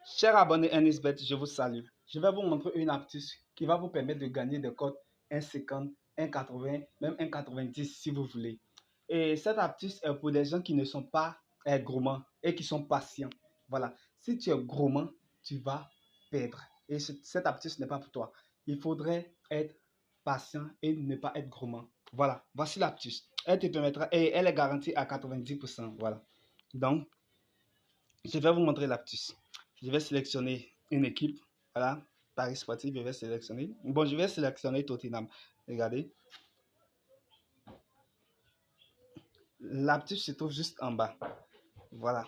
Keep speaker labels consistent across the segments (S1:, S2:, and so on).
S1: Chers abonnés NSBet, je vous salue. Je vais vous montrer une astuce qui va vous permettre de gagner des cotes 1,50, 1,80, même 1,90 si vous voulez. Et cette astuce est pour les gens qui ne sont pas gourmands et qui sont patients. Voilà. Si tu es gourmand, tu vas perdre. Et cette astuce n'est pas pour toi. Il faudrait être patient et ne pas être gourmand. Voilà. Voici l'astuce. Elle te permettra et elle est garantie à 90%. Voilà. Donc, je vais vous montrer l'astuce. Je vais sélectionner une équipe. Voilà, Paris Sportif, je vais sélectionner. Bon, je vais sélectionner Tottenham. Regardez. L'astuce se trouve juste en bas. Voilà.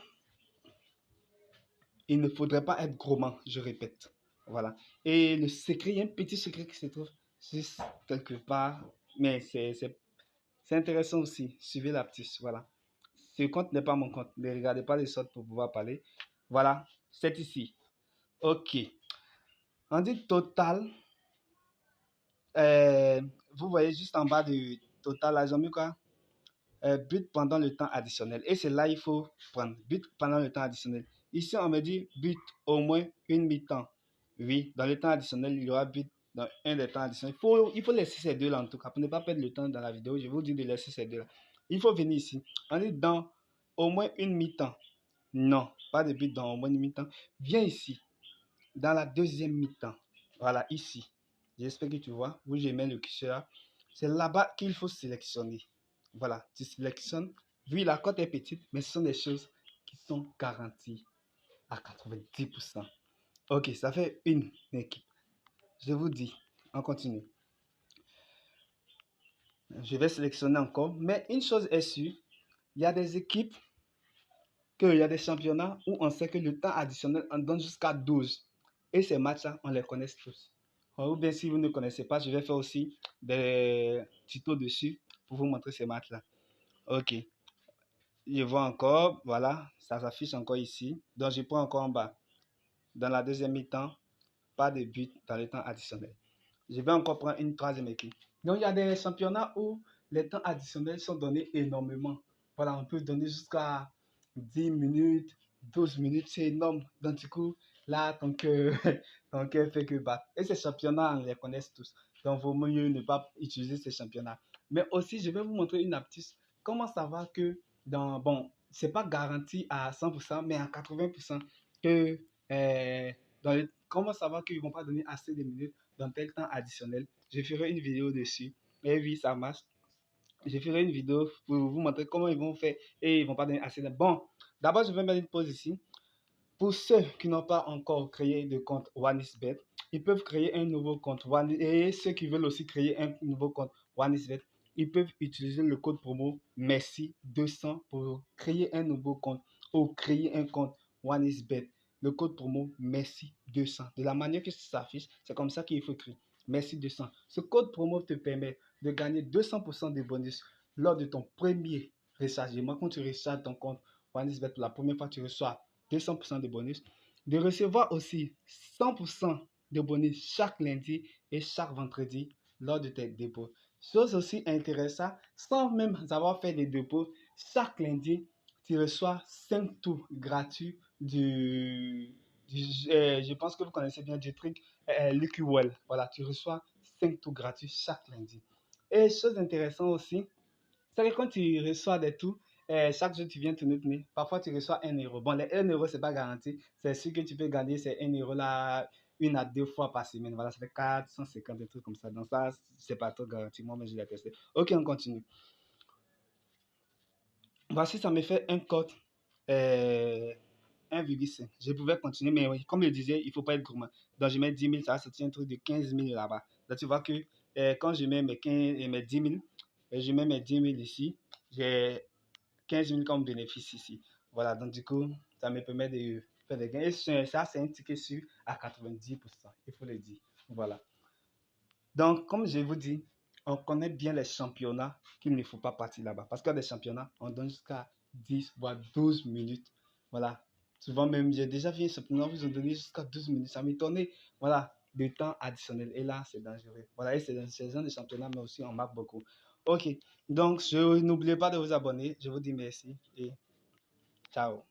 S1: Il ne faudrait pas être gourmand, je répète. Voilà. Et le secret, il y a un petit secret qui se trouve juste quelque part. Mais c'est intéressant aussi. Suivez l'astuce. Voilà. Ce compte n'est pas mon compte. Ne regardez pas les sortes pour pouvoir parler. Voilà. C'est ici. OK. On dit total. Vous voyez juste en bas du total, là, ils ont mis quoi? But pendant le temps additionnel. Et c'est là il faut prendre. But pendant le temps additionnel. Ici, on me dit but au moins une mi-temps. Oui, dans le temps additionnel, il y aura but dans un des temps additionnels. Il faut laisser ces deux-là en tout cas. Pour ne pas perdre le temps dans la vidéo, je vous dis de laisser ces deux-là. Il faut venir ici. On dit dans au moins une mi-temps. Non, pas de but dans au moins une mi-temps. Viens ici. Dans la deuxième mi-temps. Voilà, ici. J'espère que tu vois où je mets le curseur. C'est là-bas qu'il faut sélectionner. Voilà, tu sélectionnes. Oui, la cote est petite, mais ce sont des choses qui sont garanties à 90%. Ok, ça fait une équipe. Je vous dis, on continue. Je vais sélectionner encore. Mais une chose est sûre, il y a des équipes, il y a des championnats où on sait que le temps additionnel en donne jusqu'à 12. Et ces matchs-là, on les connaît tous. Ou bien si vous ne connaissez pas, je vais faire aussi des tutos dessus pour vous montrer ces matchs-là. Ok. Je vois encore, voilà, ça s'affiche encore ici. Donc je prends encore en bas. Dans la deuxième mi-temps, pas de but dans le temps additionnel. Je vais encore prendre une troisième équipe. Donc il y a des championnats où les temps additionnels sont donnés énormément. Voilà, on peut donner jusqu'à 10 minutes, 12 minutes, c'est énorme. Donc du coup, là, ton cœur fait que battre. Et ces championnats, on les connaît tous. Donc, il vaut mieux ne pas utiliser ces championnats. Mais aussi, je vais vous montrer une astuce. Comment savoir que bon, c'est pas garanti à 100%, mais à 80% que comment savoir qu'ils vont pas donner assez de minutes dans tel temps additionnel. Je ferai une vidéo dessus. Et oui, ça marche. Je ferai une vidéo pour vous montrer comment ils vont faire et ils vont pas donner assez de... Bon, d'abord, je vais mettre une pause ici. Pour ceux qui n'ont pas encore créé de compte OneXBet, ils peuvent créer un nouveau compte et ceux qui veulent aussi créer un nouveau compte OneXBet, ils peuvent utiliser le code promo MERCI200 pour créer un nouveau compte ou créer un compte OneXBet. Le code promo MERCI200. De la manière que ça s'affiche, c'est comme ça qu'il faut écrire. MERCI200. Ce code promo te permet de gagner 200% de bonus lors de ton premier rechargement. Quand tu recharges ton compte OneXBet pour la première fois, tu reçois 200% de bonus. De recevoir aussi 100% de bonus chaque lundi et chaque vendredi lors de tes dépôts. Chose aussi intéressante, sans même avoir fait des dépôts, chaque lundi, tu reçois 5 tours gratuits je pense que vous connaissez bien du truc Lucky Well. Voilà, tu reçois 5 tours gratuits chaque lundi. Et chose intéressante aussi, c'est que quand tu reçois des tours, chaque jour tu viens tourner, parfois tu reçois 1 euro. Bon, les 1 euro, c'est pas garanti. C'est sûr que tu peux gagner ces 1 euro là une à deux fois par semaine. Voilà, ça fait 450, des trucs comme ça. Donc ça, c'est pas trop garanti. Moi, mais je l'ai testé. Ok, on continue. Voici, ça me fait un code 1,5. Je pouvais continuer, mais oui, comme je disais, il ne faut pas être gourmand. Donc je mets 10 000, ça va sortir un truc de 15 000 là-bas. Donc tu vois que quand je mets mes 15 et mes 10 000, je mets mes 10 000 ici, j'ai 15 000 comme bénéfice ici. Voilà, donc du coup, ça me permet de faire des gains. Et ça, c'est un ticket sûr à 90%, il faut le dire. Voilà. Donc, comme je vous dis, on connaît bien les championnats qu'il ne faut pas partir là-bas. Parce qu'il y a des championnats, on donne jusqu'à 10 voire 12 minutes. Voilà. Souvent même, j'ai déjà vu un championnat, ils ont donné jusqu'à 12 minutes. Ça m'étonnait. Voilà, de temps additionnel. Et là, c'est dangereux. Voilà, et c'est dans ces genre de championnat, mais aussi on marque beaucoup. Ok, donc n'oubliez pas de vous abonner. Je vous dis merci et ciao.